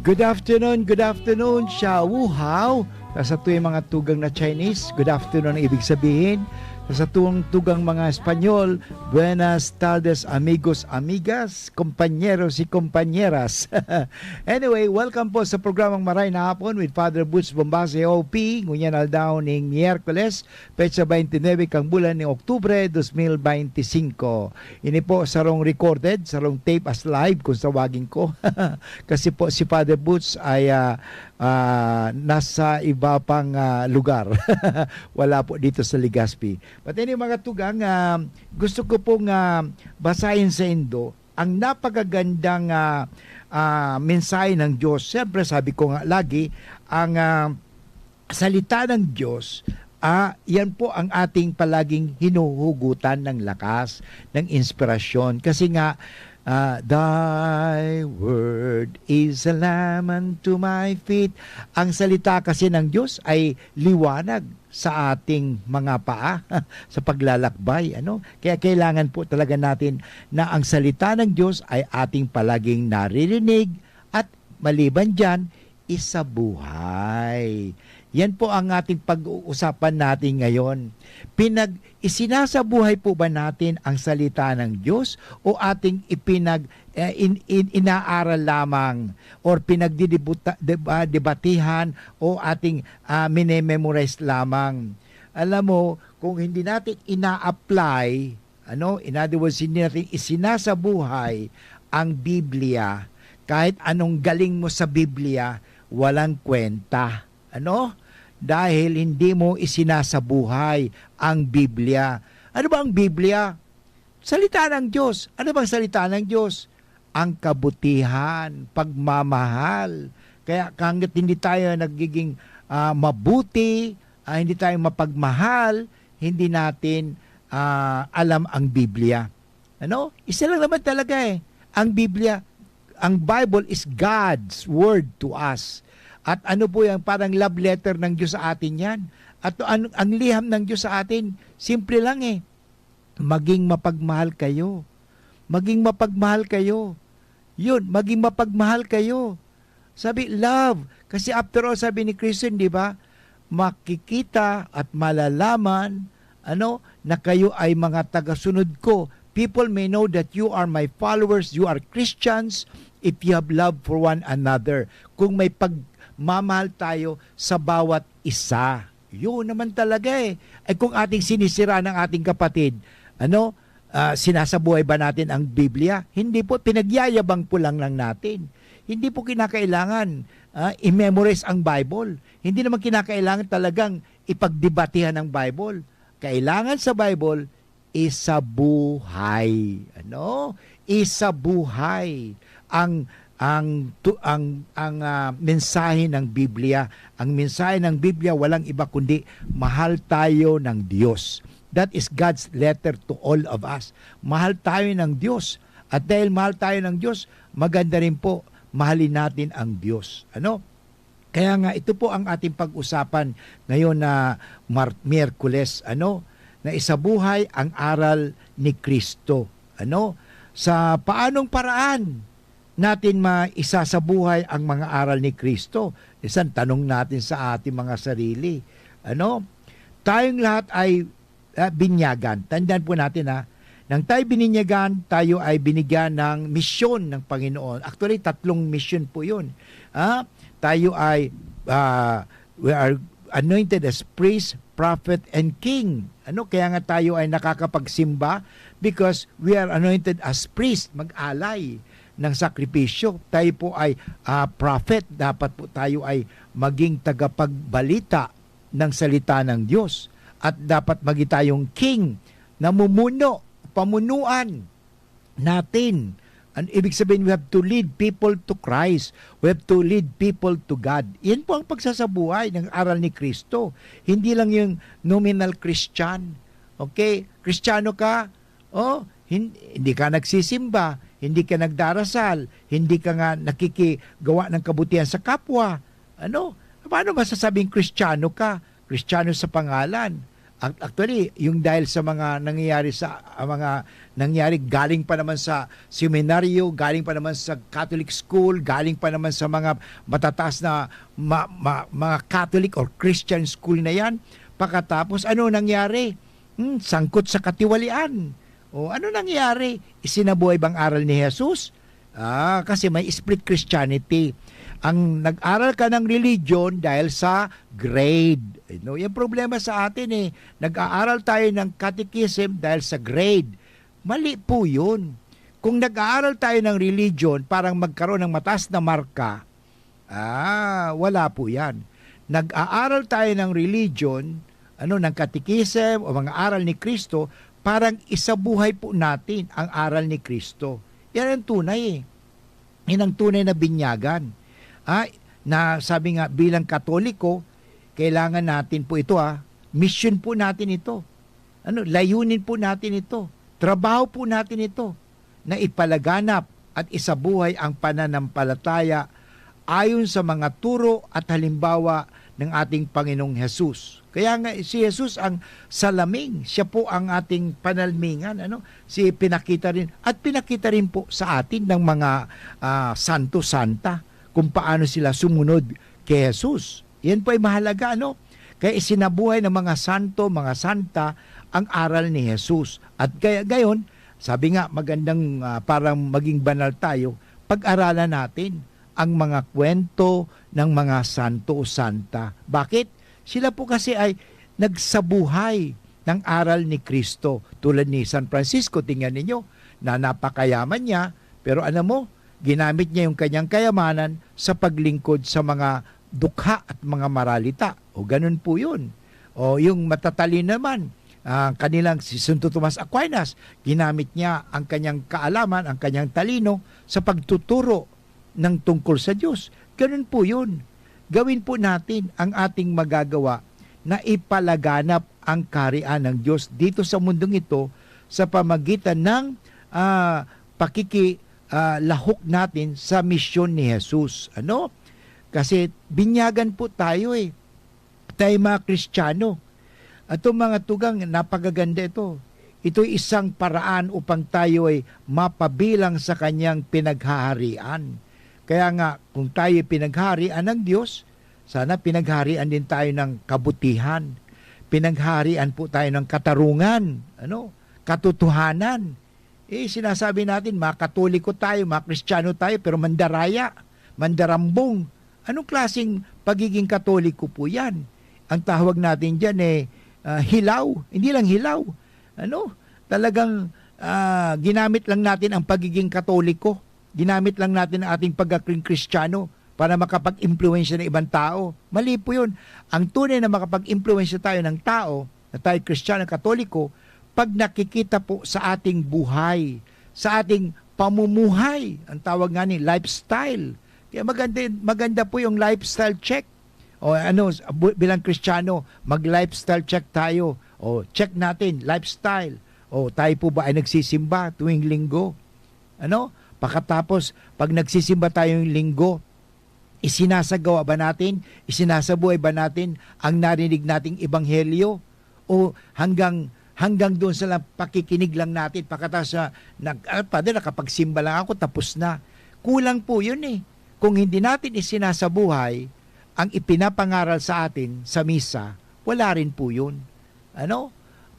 Good afternoon, Xiao Wu Hao. Sa tuwing mga tugang na Chinese, good afternoon ang ibig sabihin. Sa tuwing tugang mga Espanyol, buenas tardes amigos, amigas, compañeros y compañeras. Anyway, welcome po sa programang Maray na Hapon with Father Butch Bombase OP, ngunyan aldaw ning Miyerkules, petsa 29 kang bulan ni Oktubre 2025. Ini po sarong recorded, sarong tape as live kung tawagin ko. Kasi po si Father Butch ay nasa iba pang lugar. Wala po dito sa Legazpi. But anyway, mga tugang, gusto ko pong basahin sa Indo ang napakagandang mensahe ng Diyos. Siyempre, sabi ko nga lagi, ang salita ng Diyos, yan po ang ating palaging hinuhugutan ng lakas, ng inspirasyon. Kasi nga, Thy word is a lamp unto my feet. Ang salita kasi ng Diyos ay liwanag sa ating mga paa sa paglalakbay. Kaya kailangan po talaga natin na ang salita ng Diyos ay ating palaging naririnig at maliban dyan, isabuhay. Yan po ang ating pag-uusapan natin ngayon. Isinasabuhay po ba natin ang salita ng Diyos o ating inaaral lamang or pinagdidebatihan o ating minememorize lamang? Alam mo, kung hindi natin ina-apply, in other words, hindi natin isinasabuhay ang Biblia, kahit anong galing mo sa Biblia, walang kwenta. Dahil hindi mo isinasabuhay ang Biblia. Ano ba ang Biblia? Salita ng Diyos. Ano bang salita ng Diyos? Ang kabutihan, pagmamahal. Kaya hanggat hindi tayo nagiging mabuti, hindi tayo mapagmahal, hindi natin alam ang Biblia. Isa lang naman talaga ang Biblia, ang Bible is God's word to us. At ano po yan, parang love letter ng Diyos sa atin yan. At ang liham ng Diyos sa atin, simple lang maging mapagmahal kayo. Maging mapagmahal kayo. Yun, maging mapagmahal kayo. Sabi, love. Kasi after all, sabi ni Kristo, di ba, makikita at malalaman na kayo ay mga tagasunod ko. People may know that you are my followers, you are Christians, if you have love for one another. Kung may mamahal tayo sa bawat isa. Yun naman talaga Ay kung ating sinisira ng ating kapatid, sinasabuhay ba natin ang Biblia? Hindi po, pinagyayabang po lang natin. Hindi po kinakailangan i-memorize ang Bible. Hindi naman kinakailangan talagang ipagdebatihan ang Bible. Kailangan sa Bible, isabuhay. Isabuhay ang mensahe ng Biblia. Ang mensahe ng Biblia walang iba kundi mahal tayo ng Diyos. That is God's letter to all of us. Mahal tayo ng Diyos. At dahil mahal tayo ng Diyos, maganda rin po mahalin natin ang Diyos. Kaya nga ito po ang ating pag-usapan ngayon na Miyerkules, na isabuhay ang aral ni Kristo. Sa paanong paraan natin maisasabuhay ang mga aral ni Kristo? Isang tanong natin sa ating mga sarili. Tayong lahat ay binyagan. Tandaan po natin nang tayo bininyagan, tayo ay binigyan ng misyon ng Panginoon. Actually, 3 mission po yun. Tayo ay we are anointed as priest, prophet, and king. Kaya nga tayo ay nakakapagsimba because we are anointed as priest, mag-alay ng sakripisyo. Tayo po ay prophet. Dapat po tayo ay maging tagapagbalita ng salita ng Diyos. At dapat maging tayong king, namumuno, pamunuan natin. Ang ibig sabihin, we have to lead people to Christ. We have to lead people to God. Yan po ang pagsasabuhay ng aral ni Kristo. Hindi lang yung nominal Christian. Okay? Kristiyano ka? Hindi ka nagsisimba, hindi ka nagdarasal, hindi ka nga nakikigawa ng kabutihan sa kapwa. Paano masasabing Kristiyano ka? Kristiyano sa pangalan. Actually, yung dahil sa mga nangyayari galing pa naman sa seminaryo, galing pa naman sa Catholic school, galing pa naman sa mga matataas na mga Catholic or Christian school na yan. Pagkatapos, ano nangyari? Sangkot sa katiwalian. O ano nangyari? Isinabuhay bang aral ni Jesus? Kasi may split Christianity. Ang nag-aral ka ng religion dahil sa grade. Yung problema sa atin nag-aaral tayo ng catechism dahil sa grade. Mali po yun. Kung nag-aaral tayo ng religion parang magkaroon ng mataas na marka, wala po yan. Nag-aaral tayo ng religion, ng catechism o mga aral ni Kristo, parang isabuhay po natin ang aral ni Kristo. Yan ang tunay Yan ang tunay na binyagan. Na sabi nga bilang Katoliko, kailangan natin po ito mission po natin ito. Layunin po natin ito. Trabaho po natin ito na ipalaganap at isabuhay ang pananampalataya ayon sa mga turo at halimbawa ng ating Panginoong Hesus. Kaya nga si Jesus ang salamin, siya po ang ating panalmingan, pinakita rin po sa atin ng mga santo-santa kung paano sila sumunod kay Jesus. Yan po ay mahalaga, Kaya isinabuhay ng mga santo, mga santa ang aral ni Jesus. At gayon, sabi nga magandang parang maging banal tayo, pag-aralan natin ang mga kwento ng mga santo o santa. Bakit? Sila po kasi ay nagsabuhay ng aral ni Kristo. Tulad ni San Francisco, tingnan ninyo, na napakayaman niya, pero ginamit niya yung kanyang kayamanan sa paglingkod sa mga dukha at mga maralita. O ganun po yun. O yung matatalino naman, kanilang si Santo Tomas Aquinas, ginamit niya ang kanyang kaalaman, ang kanyang talino sa pagtuturo ng tungkol sa Diyos. Ganun po yun. Gawin po natin ang ating magagawa na ipalaganap ang kaharian ng Diyos dito sa mundong ito sa pamagitan ng pakikilahok natin sa misyon ni Jesus. Kasi binyagan po tayo tayo mga Kristiyano. At itong mga tugang, napakaganda ito. Ito'y isang paraan upang tayo ay mapabilang sa kanyang pinaghaharian. Kaya nga, kung tayo pinagharian ng Diyos, sana pinagharian din tayo ng kabutihan. Pinagharian po tayo ng katarungan, katotohanan. Sinasabi natin, mga Katoliko tayo, mga Kristiyano tayo, pero mandaraya, mandarambong. Anong klaseng pagiging Katoliko po yan? Ang tawag natin dyan hilaw. Hindi lang hilaw. Talagang ginamit lang natin ang pagiging Katoliko. Ginamit lang natin ang ating pagiging Kristiyano para makapag-impluwensya ng ibang tao. Mali po yun. Ang tunay na makapag-impluwensya tayo ng tao, na tayo Kristiyano, Katoliko, pag nakikita po sa ating buhay, sa ating pamumuhay, ang tawag nga ni lifestyle. Kaya maganda po yung lifestyle check. O bilang Kristiyano, mag-lifestyle check tayo. O check natin, lifestyle. O tayo po ba ay nagsisimba tuwing linggo? Pagkatapos, pag nagsisimba tayong linggo, isinasagawa ba natin, isinasabuhay ba natin ang narinig nating ebanghelyo? O hanggang doon sa lang pakikinig lang natin, pagkatapos Padre, nakapagsimba lang ako, tapos na. Kulang po yun Kung hindi natin isinasabuhay ang ipinapangaral sa atin sa misa, wala rin po yun.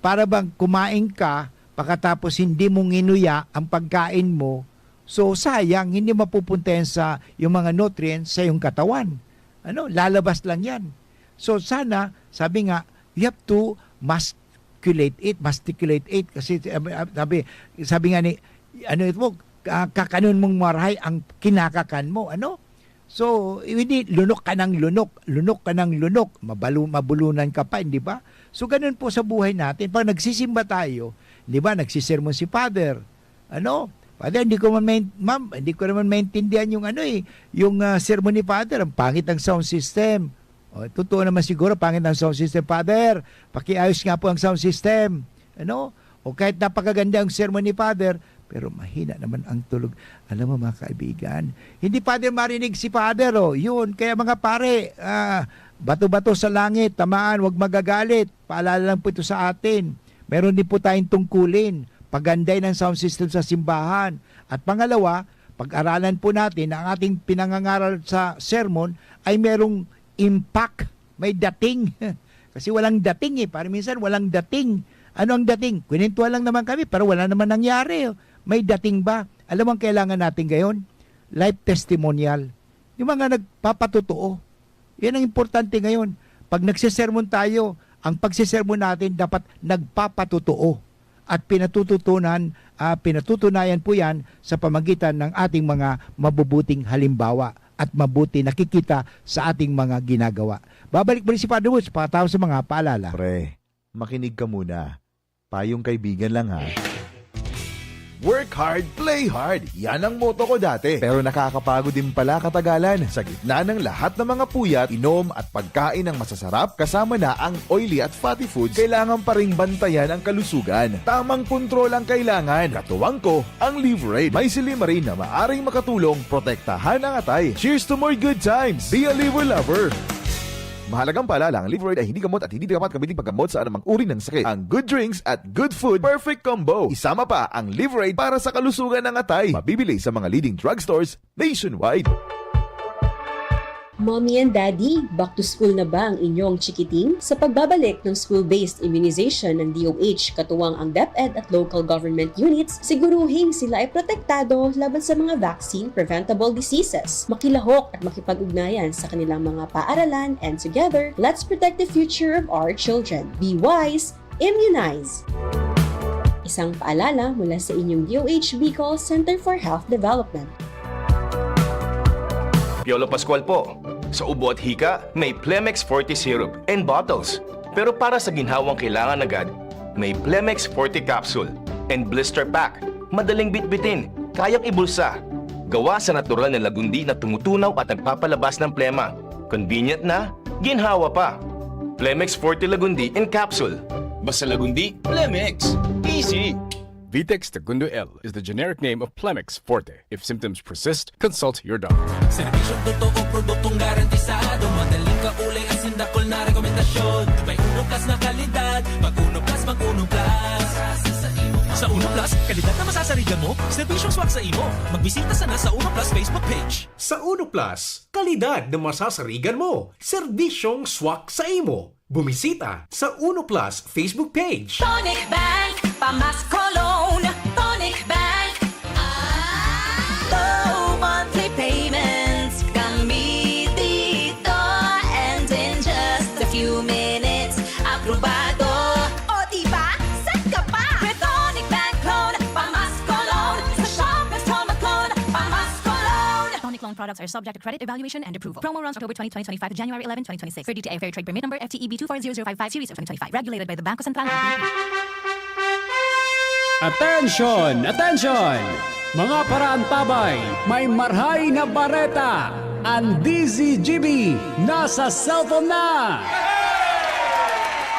Para bang kumain ka, pagkatapos hindi mo nginuya ang pagkain mo, so sayang, hindi mapupunta yan sa yung mga nutrients sa iyong katawan. Lalabas lang yan. So sana, sabi nga, you have to masticulate it. Kasi sabi nga ni, kakanon mong marahay ang kinakakan mo. So, hindi, lunok ka ng lunok, mabulunan ka pa, hindi ba? So, ganun po sa buhay natin. Pag nagsisimba tayo, hindi ba, nagsisermon si Father. Father, hindi ko naman maintindihan yung yung sermon ni Father. Ang pangit ng sound system. Totoo naman siguro, pangit ng sound system. Father, pakiayos nga po ang sound system. O kahit napakaganda ang sermon ni Father, pero mahina naman ang tulog. Alam mo mga kaibigan, hindi Father marinig si Father. Yun, kaya mga pare, Bato-bato sa langit, tamaan, huwag magagalit. Paalala lang po ito sa atin. Meron din po tayong tungkulin, paganday ng sound system sa simbahan. At pangalawa, pag-aralan po natin na ang ating pinangangaral sa sermon ay merong impact, may dating. Kasi walang dating Parang minsan walang dating. Ano ang dating? Kwentuhan lang naman kami, pero wala naman nangyari. May dating ba? Alam mo ang kailangan natin ngayon? Life testimonial. Yung mga nagpapatotoo. Yan ang importante ngayon. Pag nagsisermon tayo, ang pagsisermon natin dapat nagpapatotoo. At pinatutunayan po yan sa pamagitan ng ating mga mabubuting halimbawa at mabuti nakikita sa ating mga ginagawa. Babalik mo rin si Father Woods patao sa mga paalala. Pre, makinig ka muna. Payong kaibigan lang ha. Work hard, play hard. Yan ang motto ko dati. Pero nakakapagod din pala katagalan. Sa gitna ng lahat ng mga puyat, inom at pagkain ng masasarap, kasama na ang oily at fatty foods, kailangan pa ring bantayan ang kalusugan. Tamang kontrol ang kailangan. Katuwang ko, ang Liverade. May silimarin na maaring makatulong, protektahan ang atay. Cheers to more good times. Be a liver lover. Mahalagang paalala, ang Liverade ay hindi gamot at hindi dapat gamitin paggamot sa anumang uri ng sakit. Ang good drinks at good food, perfect combo. Isama pa ang Liverade para sa kalusugan ng atay. Mabibili sa mga leading drugstores nationwide. Mommy and Daddy, back to school na ba ang inyong chikiting? Sa pagbabalik ng school-based immunization ng DOH, katuwang ang DepEd at local government units, siguruhin sila ay protektado laban sa mga vaccine-preventable diseases. Makilahok at makipag-ugnayan sa kanilang mga paaralan, and together, let's protect the future of our children. Be wise, immunize! Isang paalala mula sa inyong DOH Bicol Center for Health Development. Piolo Pascual po. Sa ubo at hika, may Plemex Forte Syrup and bottles. Pero para sa ginhawang kailangan agad, may Plemex Forte Capsule and Blister Pack. Madaling bitbitin, kayang ibulsa. Gawa sa natural na lagundi na tumutunaw at nagpapalabas ng plema. Convenient na, ginhawa pa. Plemex Forte Lagundi and Capsule. Basta lagundi, Plemex. Easy! Vitex Segundo L is the generic name of Plemex Forte. If symptoms persist, consult your doctor. Serbisyong totoo, produktong garantisado. Madaling kaulay at sindakol na rekomendasyon. May Uno Plus na kalidad. Mag Uno Plus, mag Uno Plus. Sa Uno Plus, kalidad na masasarigan mo. Serbisyong swak sa imo. Magbisita sana sa Uno Plus Facebook page. Sa Uno Plus, kalidad na masasarigan mo. Serbisyong swak sa imo. Bumisita sa Uno Plus Facebook page. Tonic Bank, Pamas Cologne, Tonic Bank. Low monthly payments, kami dito. And in just a few minutes, aprobado. O diba? Set ka pa! With Tonic Bank Loan, Pamas Cologne. Sa Shoppers Tonic Loan, Pamas Cologne. Tonic loan products are subject to credit evaluation and approval. Promo runs October 2025 to January 11, 2026. For DTI Fair Trade Permit number FTEB 240055 series of 2025. Regulated by the Bangko Sentral ng Pilipinas. Attention! Attention! Mga paraantabay, may marhay na bareta. Ang DZGB nasa cellphone na!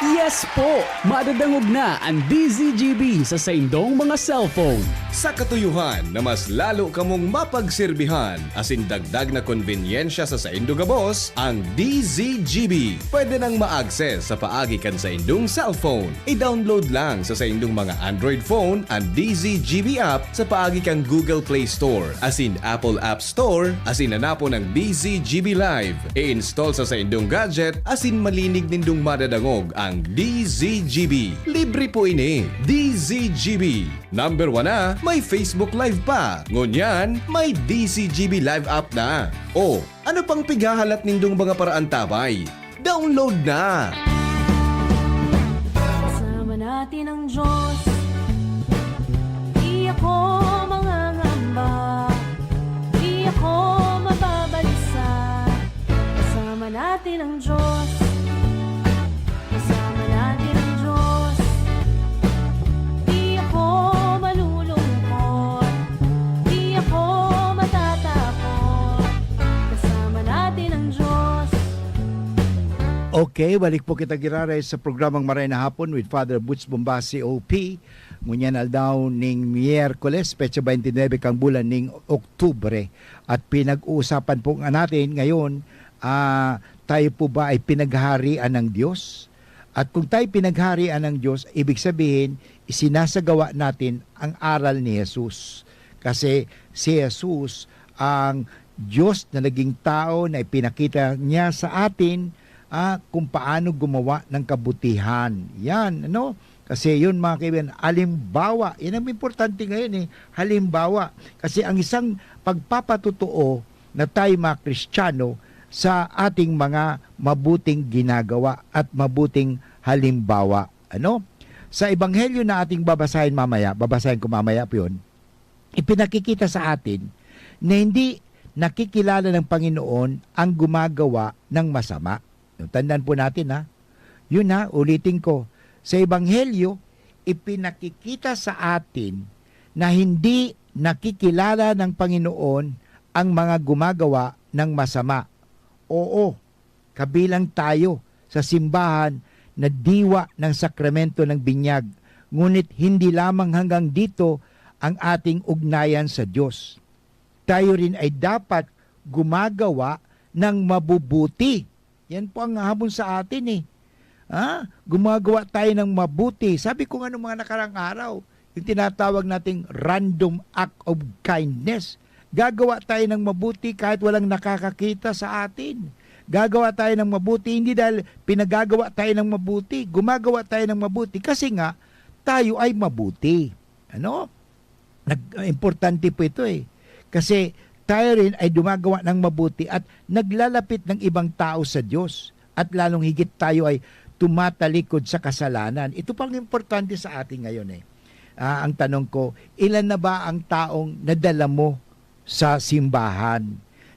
Yes po! Madadangog na ang DZGB sa saindong mga cellphone. Sa katuyuhan na mas lalo kamong mapagserbihan, asin dagdag na konvenyensya sa saindong gabos, ang DZGB. Pwede nang ma-access sa paagi kan sa indong cellphone. I-download lang sa saindong mga Android phone ang DZGB app sa paagi kang Google Play Store, asin Apple App Store, asin hanapo ng DZGB Live. I-install sa saindong gadget, asin malinig nindong madadangog ang DZGB. Libre po ini. DZGB. Number 1 na, may Facebook Live pa. Ngunyan, may DZGB Live app na. O, ano pang pigahalat nindong mga paraan tabay? Download na! Kasama natin ang Diyos. Di ako mangangamba. Di ako mababalisa. Kasama natin ang Diyos. Kasama natin ang Diyos. Di ako malulungkot. Di ako matatakot. Kasama natin ang Diyos. Okay, balik po kita giraray sa programang Maray na Hapon with Father Butch Bombasi OP. Ngunyan aldaw ning Miyerkules, petsa 29 kang bulan ning Oktubre. At pinag-uusapan po nga natin ngayon tayo po ba ay pinagharian ng Diyos? At kung tayo pinagharian ng Diyos, ibig sabihin, isinasagawa natin ang aral ni Jesus. Kasi si Jesus, ang Diyos na naging tao na ipinakita niya sa atin kung paano gumawa ng kabutihan. Yan, ano? Kasi yun mga kaibigan, halimbawa. Yan ang importante ngayon halimbawa. Kasi ang isang pagpapatutuo na tayo mga Kristiyano sa ating mga mabuting ginagawa at mabuting halimbawa. Ano? Sa ebanghelyo na ating babasahin ko mamaya po yun, ipinakikita sa atin na hindi nakikilala ng Panginoon ang gumagawa ng masama. Tandaan po natin Yun ulitin ko. Sa ebanghelyo, ipinakikita sa atin na hindi nakikilala ng Panginoon ang mga gumagawa ng masama. Oo, kabilang tayo sa simbahan na diwa ng sakramento ng binyag. Ngunit hindi lamang hanggang dito ang ating ugnayan sa Diyos. Tayo rin ay dapat gumagawa ng mabubuti. Yan po ang hamon sa atin Gumagawa tayo ng mabuti. Sabi ko nga nung mga nakarang araw, yung tinatawag nating random act of kindness. Gagawa tayo ng mabuti kahit walang nakakakita sa atin. Gagawa tayo ng mabuti, hindi dahil pinagagawa tayo ng mabuti. Gumagawa tayo ng mabuti kasi nga tayo ay mabuti. Ano? Importante po ito Kasi tayo rin ay dumagawa ng mabuti at naglalapit ng ibang tao sa Diyos. At lalong higit tayo ay tumatalikod sa kasalanan. Ito pang importante sa atin ngayon ang tanong ko, ilan na ba ang taong nadala mo sa simbahan,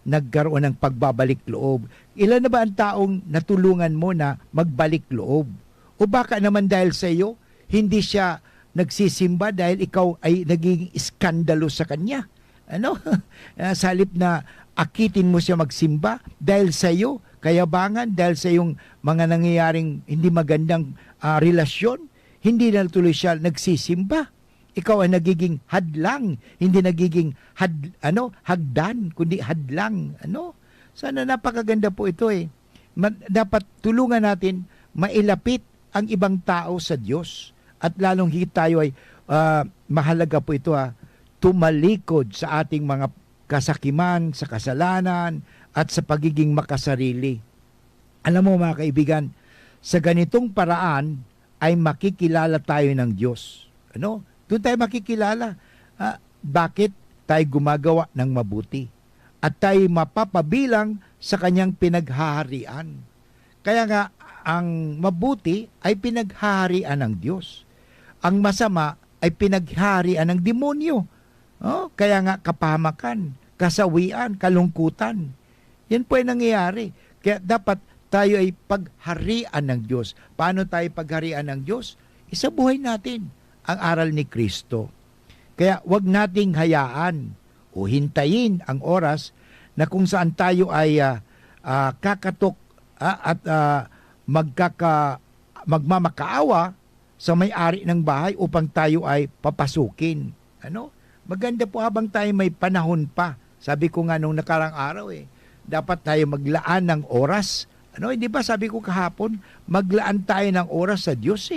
nagkaroon ng pagbabalik loob? Ilan na ba ang taong natulungan mo na magbalik loob? O baka naman dahil sa iyo, hindi siya nagsisimba dahil ikaw ay naging iskandalo sa kanya. Ano? Sa halip na akitin mo siya magsimba dahil sa iyo, kayabangan, dahil sa iyong mga nangyayaring hindi magandang relasyon, hindi na tuloy siya nagsisimba. Ikaw ay nagiging hadlang, hindi nagiging hagdan, kundi hadlang. Sana napakaganda po ito Dapat tulungan natin mailapit ang ibang tao sa Diyos. At lalong higit tayo ay mahalaga po ito tumalikod sa ating mga kasakiman, sa kasalanan, at sa pagiging makasarili. Alam mo mga kaibigan, sa ganitong paraan ay makikilala tayo ng Diyos. Doon tayo makikilala bakit tayo gumagawa ng mabuti. At tayo mapapabilang sa kanyang pinaghaharian. Kaya nga, ang mabuti ay pinaghaharian ng Diyos. Ang masama ay pinaghaharian ng demonyo. Kaya nga kapahamakan, kasawian, kalungkutan. Yan po ay nangyayari. Kaya dapat tayo ay pagharian ng Diyos. Paano tayo pagharian ng Diyos? Isabuhay natin ang aral ni Kristo. Kaya wag nating hayaan o hintayin ang oras na kung saan tayo ay kakatok at magmamakaawa sa may-ari ng bahay upang tayo ay papasukin. Maganda po habang tayo may panahon pa. Sabi ko nga nung nakarang araw dapat tayo maglaan ng oras. Hindi ba sabi ko kahapon, maglaan tayo ng oras sa Diyos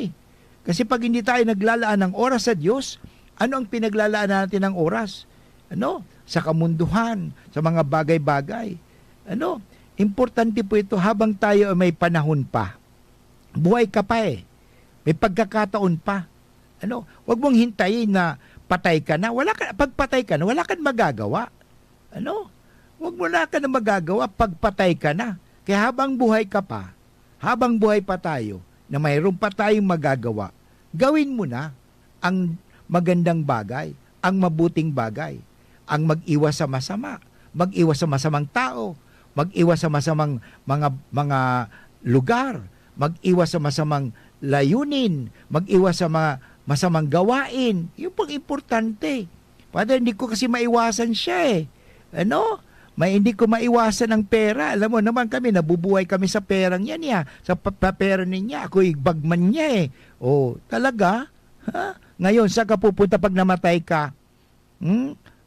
Kasi pag hindi tayo naglalaan ng oras sa Diyos, ano ang pinaglalaan natin ng oras? Sa kamunduhan, sa mga bagay-bagay. Importante po ito habang tayo may panahon pa. Buhay ka pa May pagkakataon pa. Huwag mong hintayin na patay ka na. Pag patay ka na, wala kang magagawa. Wala ka na magagawa pag patay ka na. Kaya habang buhay ka pa, habang buhay pa tayo, na mayroon pa tayong magagawa, gawin mo na ang magandang bagay, ang mabuting bagay, ang mag-iwas sa masama, mag-iwas sa masamang tao, mag-iwas sa masamang mga lugar, mag-iwas sa masamang layunin, mag-iwas sa mga masamang gawain. Yung pang importante. Father, hindi ko kasi maiwasan siya hindi ko maiwasan ang pera. Alam mo naman kami, nabubuhay kami sa perang yan sa pera niya. Ako'y bagman niya talaga? Ngayon, saan ka pupunta pag namatay ka?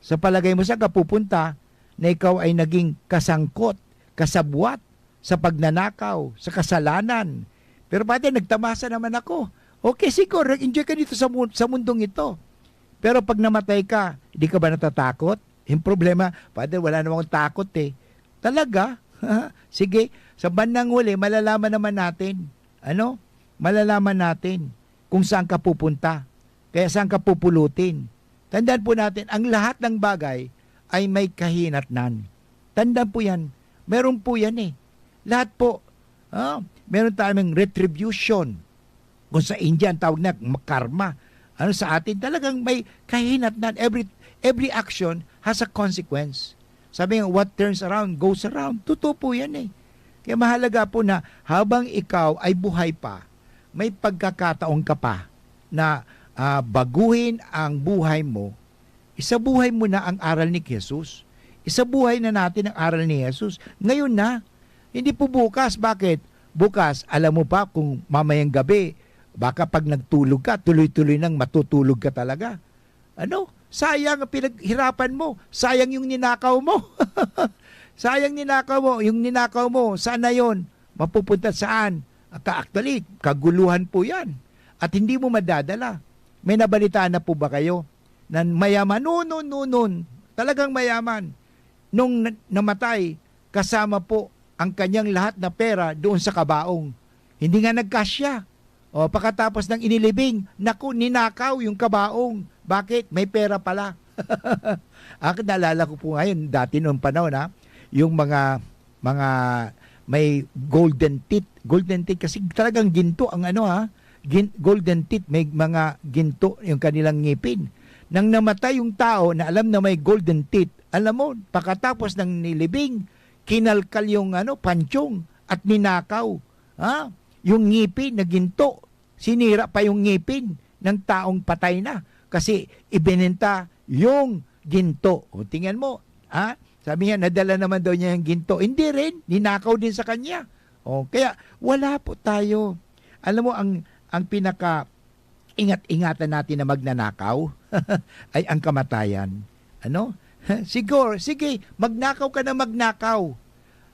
Sa palagay mo, saan ka pupunta na ikaw ay naging kasangkot, kasabwat sa pagnanakaw, sa kasalanan. Pero Father, nagtamasa naman ako. Okay, siguro, enjoy ka dito sa mundong ito. Pero pag namatay ka, hindi ka ba natatakot? Yung problema, Father, wala namang takot eh. Talaga? Sige, sa bandang huli, malalaman naman natin. Ano? Malalaman natin kung saan ka pupunta. Kaya saan ka pupulutin. Tandaan po natin, ang lahat ng bagay ay may kahinatnan. Tandaan po yan. Meron po yan eh. Lahat po. Meron tayong retribution. Kung sa India, ang tawag na karma. Ano sa atin, talagang may kahinatnan. Every action has a consequence. Sabi nga, what turns around, goes around. Totoo po yan eh. Kaya mahalaga po na habang ikaw ay buhay pa, may pagkakataon ka pa na baguhin ang buhay mo. Isabuhay mo na ang aral ni Jesus. Isabuhay na natin ang aral ni Jesus. Ngayon na. Hindi po bukas. Bakit? Bukas, alam mo pa kung mamayang gabi, baka pag nagtulog ka, tuloy-tuloy nang matutulog ka talaga. Ano? Sayang ang pinaghirapan mo. Sayang yung ninakaw mo. Sayang ninakaw mo. Yung ninakaw mo, saan na yun? Mapupunta saan? Actually, kaguluhan po yan. At hindi mo madadala. May nabalitaan na po ba kayo? Na mayaman, noon. Talagang mayaman. Nung namatay, kasama po ang kanyang lahat na pera doon sa kabaong. Hindi nga nagkasya. O pagkatapos ng inilibing, naku, ninakaw yung kabaong. Bakit? May pera pala. Naalala ko po ngayon, dati noong panahon yung mga may golden teeth. Golden teeth kasi talagang ginto ang golden teeth, may mga ginto yung kanilang ngipin. Nang namatay yung tao na alam na may golden teeth, alam mo, pagkatapos ng nilibing, kinalkal yung pansyong at ninakaw. Yung ngipin na ginto, sinira pa yung ngipin ng taong patay na kasi ibinenta yung ginto. O tingnan mo, sabi niya, nadala naman daw niya yung ginto. Hindi rin, ninakaw din sa kanya. O, kaya wala po tayo. Alam mo, ang pinaka ingat-ingatan natin na magnanakaw ay ang kamatayan. Ano? Siguro, sige, magnakaw ka na magnakaw.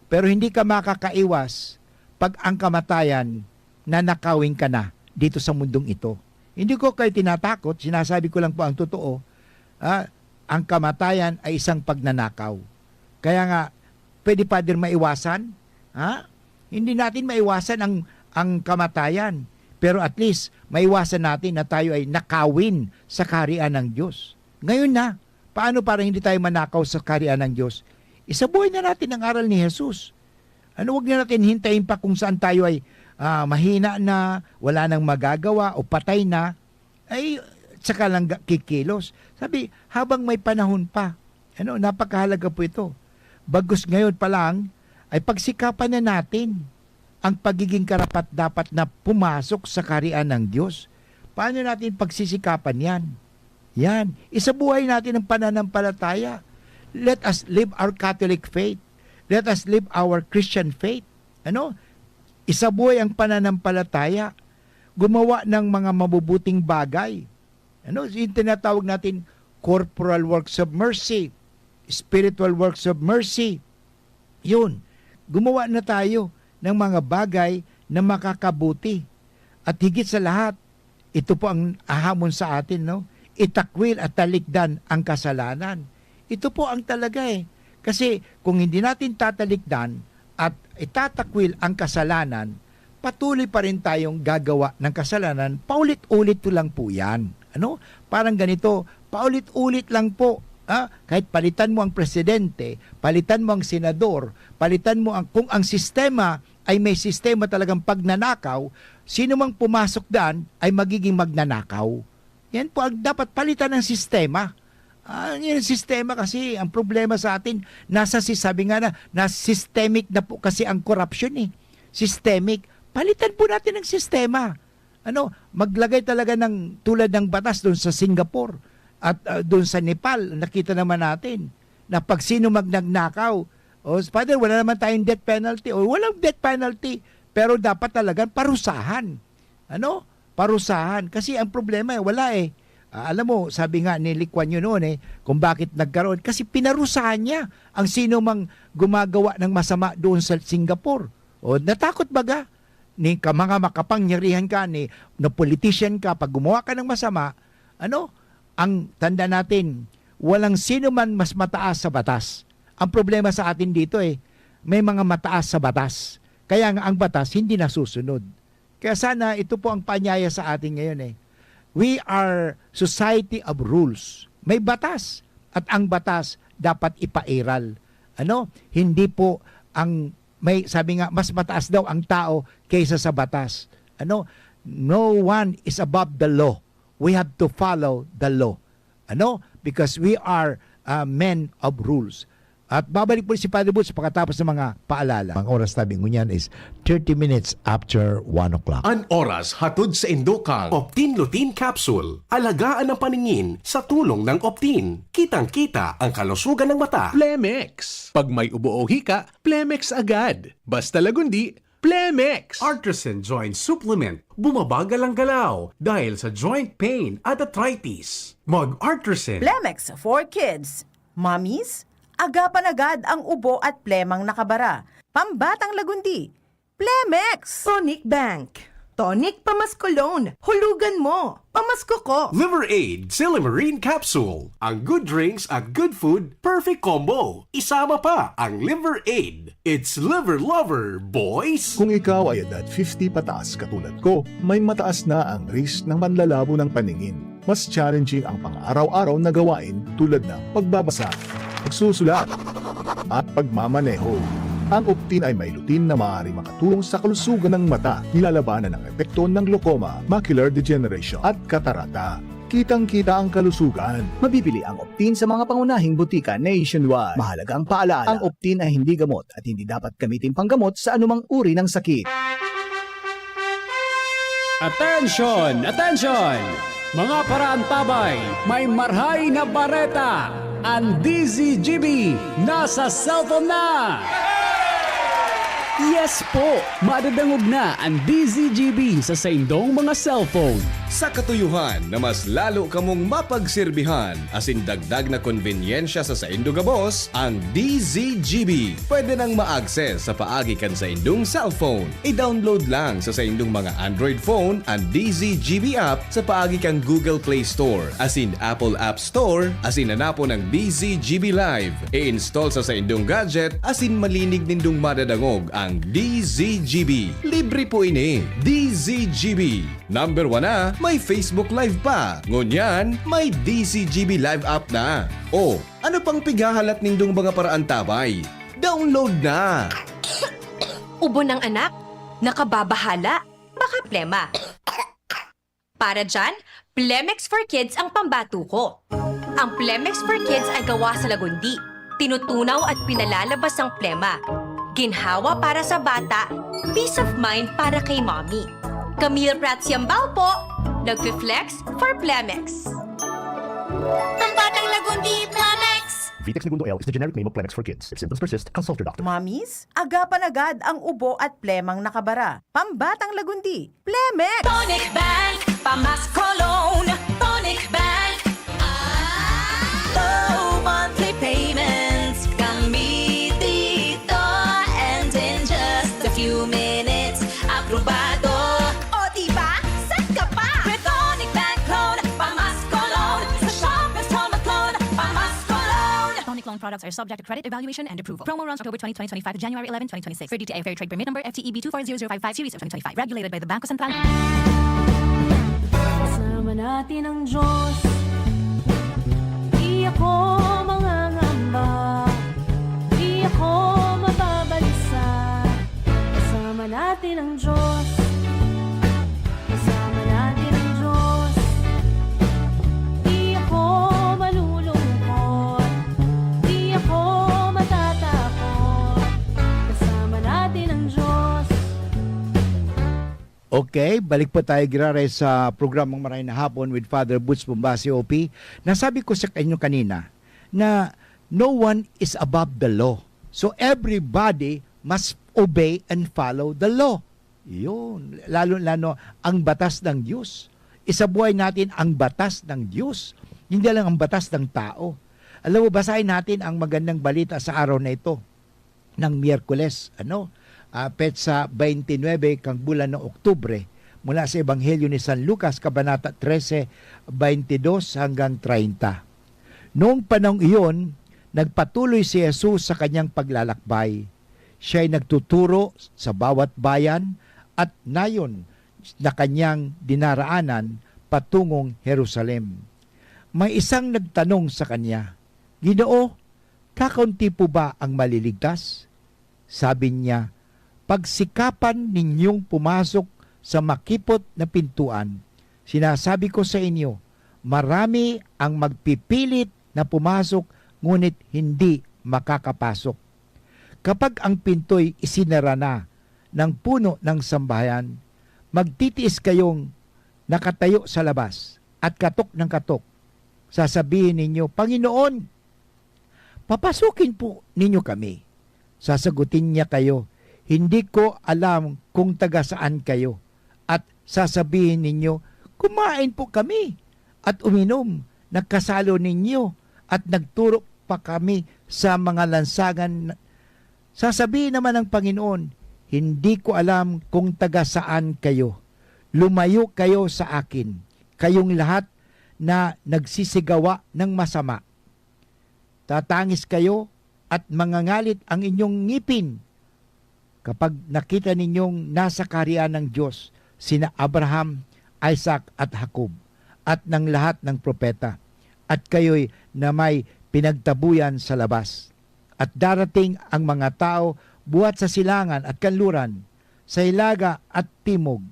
Pero hindi ka makakaiwas pag ang kamatayan nanakawin ka na dito sa mundong ito. Hindi ko kayo tinatakot, sinasabi ko lang po ang totoo. Ang kamatayan ay isang pagnanakaw. Kaya nga, pwede pa din maiwasan. Hindi natin maiwasan ang kamatayan. Pero at least, maiwasan natin na tayo ay nakawin sa kaharian ng Diyos. Ngayon na, paano para hindi tayo manakaw sa kaharian ng Diyos? Isabuhay na natin ang aral ni Jesus. Huwag na natin hintayin pa kung saan tayo ay mahina na, wala nang magagawa o patay na, ay saka lang kikilos. Sabi, habang may panahon pa, napakahalaga po ito. Bagus ngayon pa lang, ay pagsikapan na natin ang pagiging karapat-dapat na pumasok sa kaharian ng Diyos. Paano natin pagsisikapan yan? Yan. Isabuhay natin ang pananampalataya. Let us live our Catholic faith. Let us live our Christian faith. Isabuhay ang pananampalataya. Gumawa ng mga mabubuting bagay. Yung tinatawag natin corporal works of mercy, spiritual works of mercy. Yun. Gumawa na tayo ng mga bagay na makakabuti. At higit sa lahat, ito po ang ahamon sa atin, itakwil at talikdan ang kasalanan. Ito po ang talaga Kasi kung hindi natin tatalikdan at itatakwil ang kasalanan, patuloy pa rin tayong gagawa ng kasalanan. Paulit-ulit lang po yan. Parang ganito, paulit-ulit lang po. Kahit palitan mo ang presidente, palitan mo ang senador, palitan mo kung ang sistema ay may sistema talagang pagnanakaw, sino mang pumasok daan ay magiging magnanakaw. Yan po ang dapat palitan ng sistema. Yung sistema kasi, ang problema sa atin, sabi nga na systemic na po kasi ang corruption Systemic. Palitan po natin ng sistema. Maglagay talaga ng tulad ng batas doon sa Singapore at doon sa Nepal, nakita naman natin na pag sino magnagnakaw, Father, wala naman tayong death penalty o walang death penalty, pero dapat talagang parusahan. Parusahan. Kasi ang problema wala alam mo, sabi nga ni Lee Kuan Yew noon kung bakit nagkaroon, kasi pinarusahan niya ang sino mang gumagawa ng masama doon sa Singapore. O natakot baga ni mga makapangyarihan ka, ni na politician ka, pag gumawa ka ng masama, ang tanda natin, walang sino man mas mataas sa batas. Ang problema sa atin dito may mga mataas sa batas. Kaya nga ang batas hindi nasusunod. Kaya sana ito po ang panyaya sa atin ngayon We are society of rules. May batas. At ang batas dapat ipairal. Hindi po sabi nga, mas mataas daw ang tao kaysa sa batas. No one is above the law. We have to follow the law. Because we are men of rules. At babalik po si Father Butch pagkatapos ng mga paalala. Ang oras tabi ngunyan is 30 minutes after 1 o'clock. An oras hatod sa Indokang Optin Lutein Capsule. Alagaan ang paningin sa tulong ng Optin. Kitang-kita ang kalusugan ng mata. Plemex. Pag may ubo o hika, Plemex agad. Basta lagundi, Plemex. Artisan Joint Supplement. Bumabagal ang galaw dahil sa joint pain at arthritis. Mag-Artisan. Plemex for kids. Mommies, agapan agad ang ubo at plemang nakabara. Pambatang lagundi. Plemex. Tonic Bank. Tonic Pamascolone. Hulugan mo. Pamasko ko. Liver Aid Silimarine Capsule. Ang good drinks at good food, perfect combo. Isama pa ang Liver Aid. It's liver lover, boys! Kung ikaw ay edad 50 pataas katulad ko, may mataas na ang risk ng panlalabo ng paningin. Mas challenging ang pang-araw-araw na gawain tulad ng pagbabasa, pagsusulat, at pagmamaneho. Ang Optin ay may lutein na maaari makatulong sa kalusugan ng mata, nilalabanan ang epekto ng glaucoma, macular degeneration at katarata. Kitang-kita ang kalusugan. Mabibili ang Optin sa mga pangunahing butika nationwide. Mahalaga ang paalala, ang Optin ay hindi gamot at hindi dapat gamitin panggamot sa anumang uri ng sakit. Attention! Attention! Mga paraantabay, may marhay na bareta. Ang DZGB nasa cellphone na! Yes po! Madadangog na ang DZGB sa saindong mga cellphone. Sa katuyuhan na mas lalo kamong mapagsilbihan asin dagdag na konbinyensya sa saindo gabos, ang DZGB pwede nang ma-access sa paagi kan sa indong cellphone. I-download lang sa saindong mga Android phone ang DZGB app sa paagi kang Google Play Store asin Apple App Store asin hanapo ng DZGB Live. I-install sa saindong gadget asin malinig nindong madadangog ang DZGB. Libre po ini. DZGB. Number 1 na, may Facebook Live pa. Ngunyan, may DZGB Live app na. O, ano pang pigahalat nindong mga paraantabay? Download na! Ubo ng anak? Nakababahala? Baka plema. Para dyan, Plemex for Kids ang pambato ko. Ang Plemex for Kids ay gawa sa lagundi. Tinutunaw at pinalalabas ang plema. Ginhawa para sa bata, peace of mind para kay mommy. Camille Prats Yambao po, nagfi-flex for Plemex. Ang batang lagundi, Plemex! Vitex Segundo L is the generic name of Plemex for kids. If symptoms persist, consult your doctor. Mommies, agapan agad ang ubo at plemang nakabara. Pambatang lagundi. Plemex! Tonic Bank, Pamascolone. Tonic Bank. Low monthly payments. Kami dito. And in just a few minutes, aprobado. O diba? Set ka pa! With Tonic Bank Loan, Pamascolone. Sa Shoppers Home Loan, Pamascolone. Tonic loan products are subject to credit evaluation and approval. Promo runs October 20, 2025 to January 11, 2026. For DTI Fair Trade Permit number FTEB 240055 series of 2025. Regulated by the Bangko Sentral. Kasama natin ang Diyos. Di ako mangangamba. Di ako mababalisa. Kasama natin ang Diyos. Kasama natin ang Diyos. Di ako malulungkot. Di ako matatakot. Kasama natin ang Diyos. Okay, balik po tayo girare sa programang Maray na Hapon with Father Butch Bombasi OP. Nasabi ko sa inyo kanina na no one is above the law. So everybody must obey and follow the law. Yun, lalo-lalo ang batas ng Diyos. Isabuhay natin ang batas ng Diyos, hindi lang ang batas ng tao. Alam mo, basahin natin ang magandang balita sa araw na ito ng Miyerkules. petsa 29 kang bulan ng Oktubre mula sa Ebanghelyo ni San Lucas, Kabanata 13, 22 hanggang 30. Noong panahong iyon, nagpatuloy si Jesus sa kanyang paglalakbay. Siya ay nagtuturo sa bawat bayan at nayon na kanyang dinaraanan patungong Jerusalem. May isang nagtanong sa kanya, "Ginoo, kakaunti po ba ang maliligtas?" Sabi niya, "Pagsikapan ninyong pumasok sa makipot na pintuan. Sinasabi ko sa inyo, marami ang magpipilit na pumasok ngunit hindi makakapasok. Kapag ang pinto'y isinara na ng puno ng sambahayan, magtitiis kayong nakatayo sa labas at katok ng katok. Sasabihin ninyo, Panginoon, papasukin po ninyo kami." Sasagutin niya kayo, "Hindi ko alam kung taga saan kayo." At sasabihin ninyo, "Kumain po kami at uminom, nagkasalo ninyo at nagturo pa kami sa mga lansangan." Sasabihin naman ng Panginoon, "Hindi ko alam kung taga saan kayo. Lumayo kayo sa akin, kayong lahat na nagsisigawa ng masama. Tatangis kayo at mangangalit ang inyong ngipin kapag nakita ninyong nasa kaharian ng Diyos sina Abraham, Isaac at Jacob at ng lahat ng propeta, at kayo'y na may pinagtabuyan sa labas. At darating ang mga tao buhat sa silangan at kanluran, sa hilaga at timog,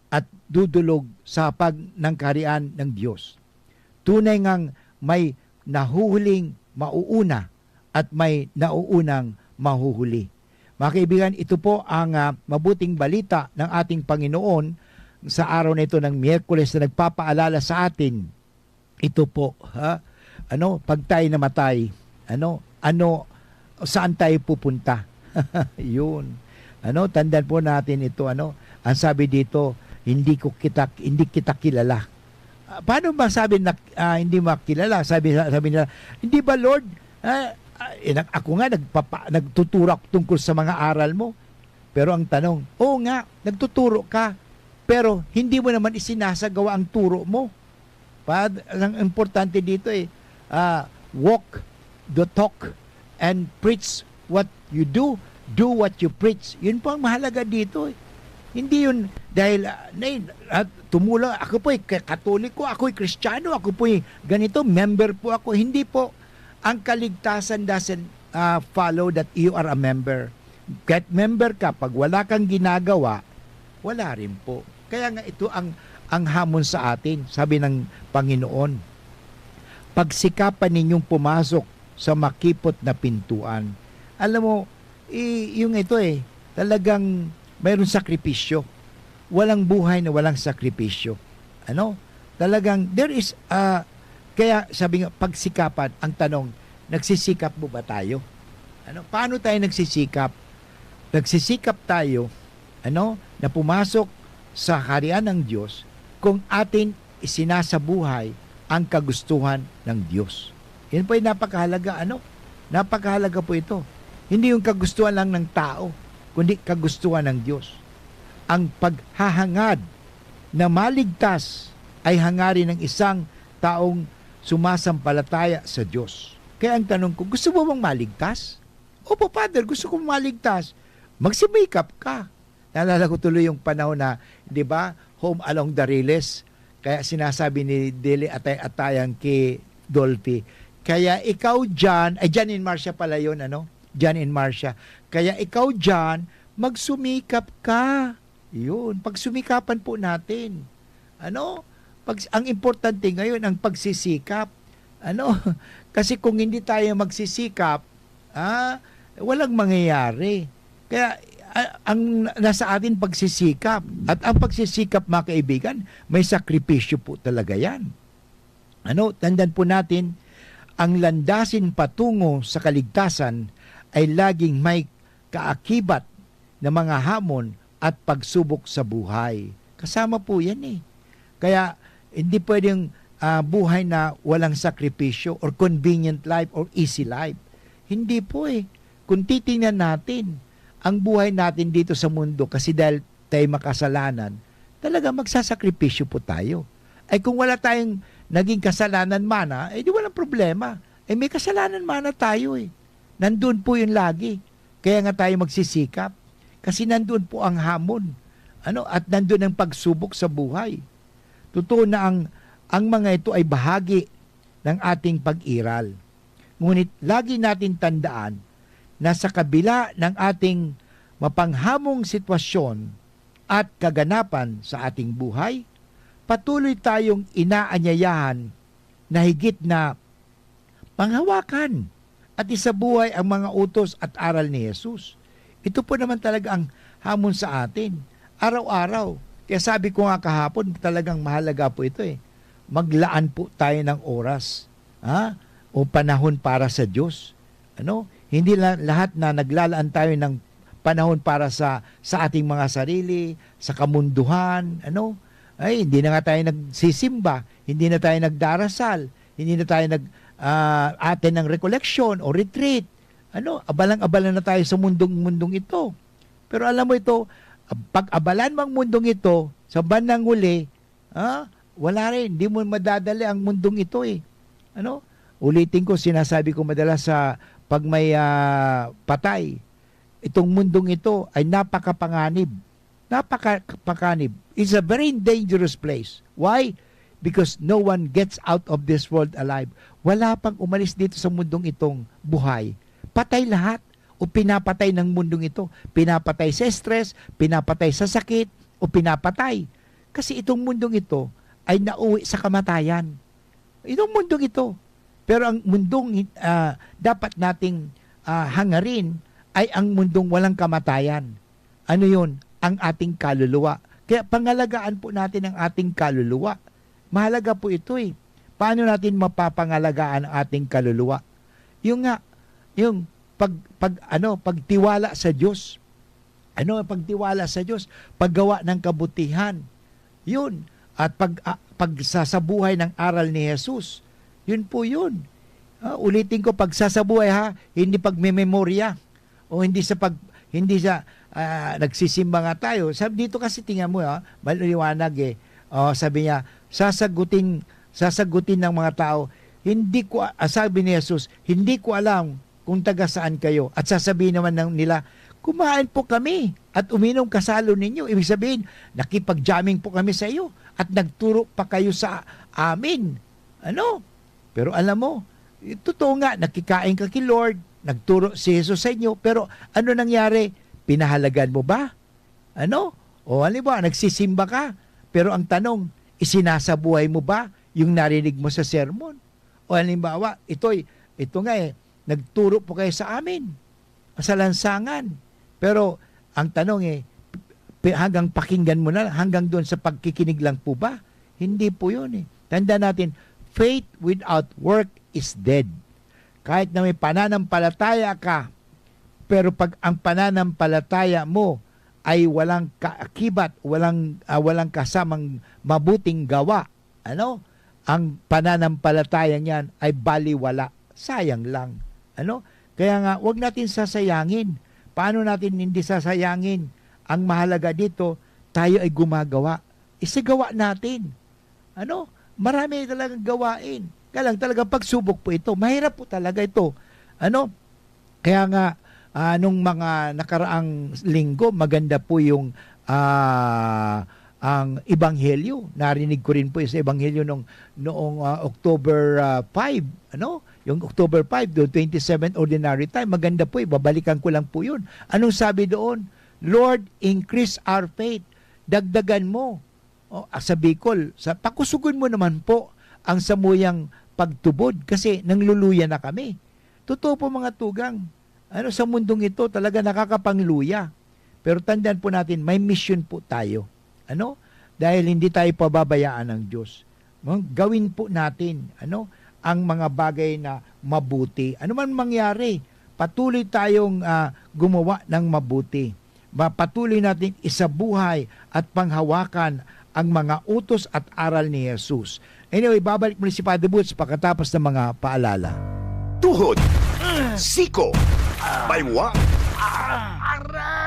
at dudulog sa hapag ng kaharian ng Diyos. Tunay ngang may nahuhuling mauuna at may nauunang mahuhuli." Mga kaibigan, ito po ang mabuting balita ng ating Panginoon sa araw na ito ng Miyerkules na nagpapaalala sa atin. Ito po, pag tayo namatay, saan tayo pupunta? Yun. Tandaan po natin ito, ang sabi dito, hindi kita kilala. Paano ba sabi na hindi makilala? Sabi nila, "Hindi ba, Lord, ako nga nagtuturo tungkol sa mga aral mo." Pero ang tanong, oo nga, nagtuturo ka, pero hindi mo naman isinasagawa ang turo mo. Ang importante dito walk the talk and preach what you do what you preach. Yun po ang mahalaga dito. Hindi yun dahil tumulong, ako po Katoliko, ako Kristiyano, ako po ganito, member po ako. Hindi po. Ang kaligtasan doesn't follow that you are a member. Kahit member ka, pag wala kang ginagawa, wala rin po. Kaya nga ito ang hamon sa atin, sabi ng Panginoon. Pagsikapan ninyong pumasok sa makipot na pintuan. Alam mo, yung ito talagang mayroong sakripisyo. Walang buhay na walang sakripisyo. Talagang there is kaya sabi nga, pagsikapan, ang tanong, nagsisikap mo ba tayo? Paano tayo nagsisikap? Nagsisikap tayo, na pumasok sa kaharian ng Diyos kung atin isinasabuhay ang kagustuhan ng Diyos. Yan po ay napakahalaga, Napakahalaga po ito. Hindi yung kagustuhan lang ng tao, kundi kagustuhan ng Diyos. Ang paghahangad na maligtas ay hangarin ng isang taong sumasampalataya sa Diyos. Kaya ang tanong ko, gusto mo bang maligtas? Opo, Father, gusto ko maligtas. Magsimikap ka. Naalala ko tuloy yung panahon na, di ba, Home Along the Riles. Kaya sinasabi ni Dele Atay-Atayang kay Dolphy, kaya ikaw John in Marcia pala yun, John in Marcia. Kaya ikaw John, magsumikap ka. Yun, pagsumikapan po natin. Ang importante ngayon, ang pagsisikap. Kasi kung hindi tayo magsisikap, walang mangyayari. Kaya ang nasa atin pagsisikap. At ang pagsisikap, mga kaibigan, may sakripisyo po talaga yan. Tandaan po natin, ang landasin patungo sa kaligtasan ay laging may kaakibat na mga hamon at pagsubok sa buhay. Kasama po yan Kaya hindi pwedeng buhay na walang sakripisyo or convenient life or easy life. Hindi po Kung titingnan natin, ang buhay natin dito sa mundo kasi dahil tayo makasalanan, talaga magsasakripisyo po tayo. Ay kung wala tayong naging kasalanan mana, di walang problema. May kasalanan mana tayo eh. Nandun po yun lagi. Kaya nga tayo magsisikap. Kasi nandun po ang hamon. At nandun ang pagsubok sa buhay. Totoo na ang mga ito ay bahagi ng ating pag-iral. Ngunit lagi natin tandaan na sa kabila ng ating mapanghamong sitwasyon at kaganapan sa ating buhay, patuloy tayong inaanyayahan na higit na panghawakan at isabuhay ang mga utos at aral ni Jesus. Ito po naman talaga ang hamon sa atin, araw-araw. Kaya sabi ko nga kahapon, talagang mahalaga po ito eh. Maglaan po tayo ng oras, o panahon para sa Diyos. Hindi lahat na naglalaan tayo ng panahon para sa ating mga sarili, sa kamunduhan, hindi na nga tayo nagsisimba, hindi na tayo nagdarasal, hindi na tayo atin ng recollection o retreat. Abalang-abala na tayo sa mundong ito. Pero alam mo ito, pag abalan mo ang mundong ito, sa bandang huli, wala rin, hindi mo madadali ang mundong ito eh. Ulitin ko, sinasabi ko madalas sa pag may patay, itong mundong ito ay napakapanganib. Napakapanganib. It's a very dangerous place. Why? Because no one gets out of this world alive. Wala pang umalis dito sa mundong itong buhay. Patay lahat o pinapatay ng mundong ito. Pinapatay sa stress, pinapatay sa sakit, o pinapatay. Kasi itong mundong ito ay nauwi sa kamatayan. Itong mundong ito. Pero ang mundong dapat nating hangarin ay ang mundong walang kamatayan. Ano yun? Ang ating kaluluwa. Kaya pangalagaan po natin ang ating kaluluwa. Mahalaga po ito eh. Paano natin mapapangalagaan ang ating kaluluwa? Yung pagtiwala sa Diyos. Pagtiwala sa Diyos, paggawa ng kabutihan. Yun. At pagsasabuhay ng aral ni Jesus. Yun po yun. Ulitin ko, pagsasabuhay hindi pagmememorya o hindi sa nagsisimba nga tayo. Sabi dito kasi tingnan mo maliwanag eh. Sabi niya, sasagutin ng mga tao, sabi ni Jesus, hindi ko alam kung taga saan kayo. At sasabihin naman nila, kumain po kami at uminom kasalo ninyo. Ibig sabihin, nakipag-jamming po kami sa iyo at nagturo pa kayo sa amin. Pero alam mo, totoo nga, nakikain ka kay Lord, nagturo si Jesus sa inyo, pero ano nangyari? Pinahalagan mo ba? O halimbawa, nagsisimba ka, pero ang tanong, isinasabuhay mo ba yung narinig mo sa sermon? O halimbawa, ito nga nagturo po kayo sa amin, sa lansangan. Pero ang tanong hanggang pakinggan mo na, hanggang doon sa pagkikinig lang po ba? Hindi po yun eh. Tanda natin, faith without work is dead. Kahit na may pananampalataya ka, pero pag ang pananampalataya mo ay walang kaakibat, walang kasamang mabuting gawa, ang pananampalataya niyan ay baliwala, sayang lang. Kaya nga, wag natin sasayangin. Paano natin hindi sasayangin? Ang mahalaga dito, tayo ay gumagawa. Isagawa natin. Marami talagang gawain. Kaya lang talagang pagsubok po ito. Mahirap po talaga ito. Kaya nga, nung mga nakaraang linggo, maganda po yung ang Ebanghelyo. Narinig ko rin po sa Ebanghelyo noong October 5. Yung October 5, the 27th Ordinary Time. Maganda po, babalikan ko lang po yun. Anong sabi doon? Lord, increase our faith. Dagdagan mo. Sa Bicol, pakusugon mo naman po ang samuyang pagtubod kasi nangluluya na kami. Totoo po mga tugang. Sa mundong ito talaga nakakapangluya. Pero tandaan po natin, may mission po tayo. Dahil hindi tayo pababayaan ng Diyos. Gawin po natin ang mga bagay na mabuti. Ano man mangyari, patuloy tayong gumawa ng mabuti. Patuloy natin isabuhay at panghawakan ang mga utos at aral ni Jesus. Anyway, babalik muli si Padre Boots pagkatapos ng mga paalala. Tuhod, siko, baywang, Aray!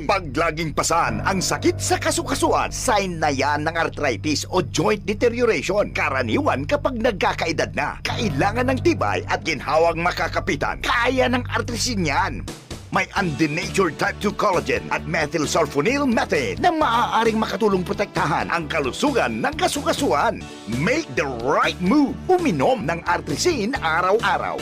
Pag laging pasan ang sakit sa kasukasuan, sign na yan ng arthritis o joint deterioration. Karaniwan kapag nagkakaedad na, kailangan ng tibay at ginhawang makakapitan. Kaya ng artrisin yan. May undenatured type 2 collagen at methylsulfonyl methane na maaaring makatulong protektahan ang kalusugan ng kasukasuan. Make the right move. Uminom ng artrisin araw-araw.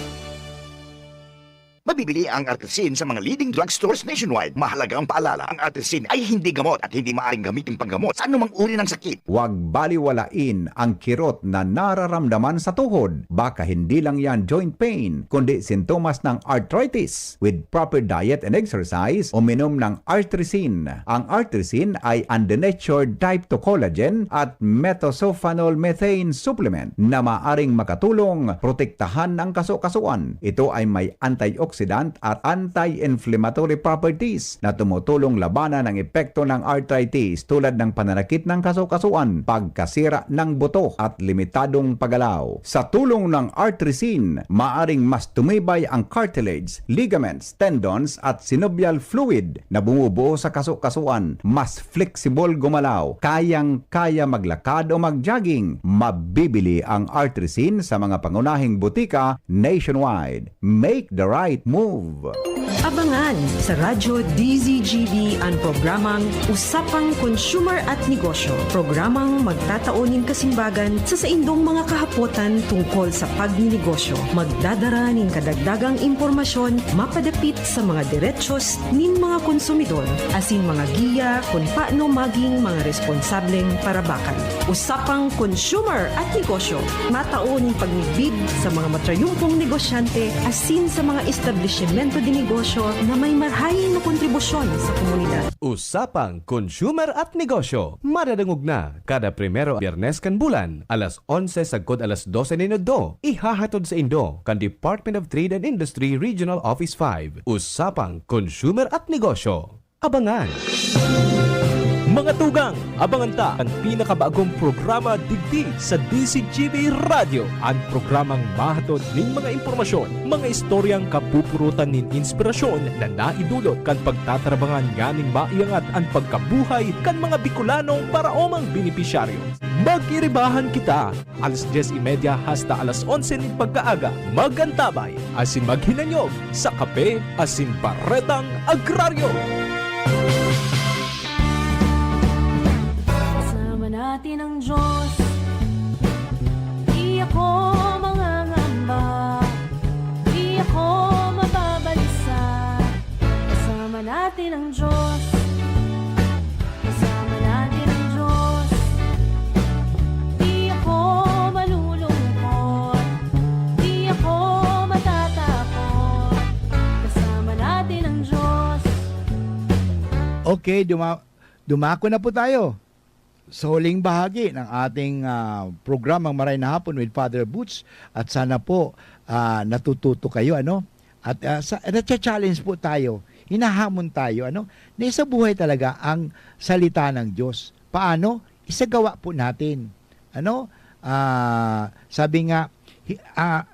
Mabibili ang artrisin sa mga leading drugstores nationwide. Mahalagang paalala, ang artrisin ay hindi gamot at hindi maaaring gamitin panggamot sa anumang uri ng sakit. Huwag baliwalain ang kirot na nararamdaman sa tuhod. Baka hindi lang yan joint pain, kundi sintomas ng arthritis. With proper diet and exercise, uminom ng artrisin. Ang artrisin ay undenatured type 2 collagen at methylsulfonyl methane supplement na maaaring makatulong protektahan ang kasukasuan. Ito ay may antioxidant at anti-inflammatory properties na tumutulong labanan ang epekto ng arthritis tulad ng pananakit ng kasukasuan, pagkasira ng buto at limitadong paggalaw. Sa tulong ng artrisin, maaring mas tumibay ang cartilage, ligaments, tendons at synovial fluid na bumubuo sa kasukasuan, mas flexible gumalaw, kayang-kaya maglakad o mag-jogging. Mabibili ang artrisin sa mga pangunahing butika nationwide. Make the right move. Abangan sa Radyo DZGB ang programang Usapang Consumer at Negosyo. Programang magtataunin kasimbagan sa saindong mga kahapotan tungkol sa pagninegosyo. Magdadara ning kadagdagang impormasyon mapadapit sa mga diretsyon nin mga konsumidor asin mga giya kung paano maging mga responsableng parabakan. Usapang Consumer at Negosyo. Mataunin pagnibid sa mga matrayumpong negosyante asin sa mga establishmento di negosyo na may marhayin na kontribusyon sa komunidad. Usapang Consumer at Negosyo. Madadangog na kada primero Biyernes kan bulan, alas 11 sagkod alas 12 minuto. Ihahatod sa Indo kan Department of Trade and Industry Regional Office 5. Usapang Consumer at Negosyo. Abangan! Mga tugang, abangan ta ang pinakabagong programa digdi sa DZGB Radio. Ang programang mahatod ning mga impormasyon, mga istoryang kapupurutan nin inspirasyon na naidulot kan pagtatrabangan nganing maiangat ang pagkabuhay kan mga Bicolanong paraomang benepisyaryo. Magiribahan kita alas 10:30 hasta alas 11 ning pagkaaga. Magantabay asin maghinanyog sa kape asin paretang agraryo. Natin ang Diyos, di ako mangangamba, di ako mababalisa. Kasama natin ang Diyos, kasama natin ang Diyos. Di ako malulungkot, di ako matatakot. Kasama natin ang Diyos. Okay, dumako na po tayo sa huling bahagi ng ating programang Maray na Hapon with Father Boots, at sana po natututo kayo, ano? At na-challenge po tayo, hinahamon tayo, ano? Na isabuhay talaga ang salita ng Diyos. Paano? Isagawa po natin. Ano? Sabi nga,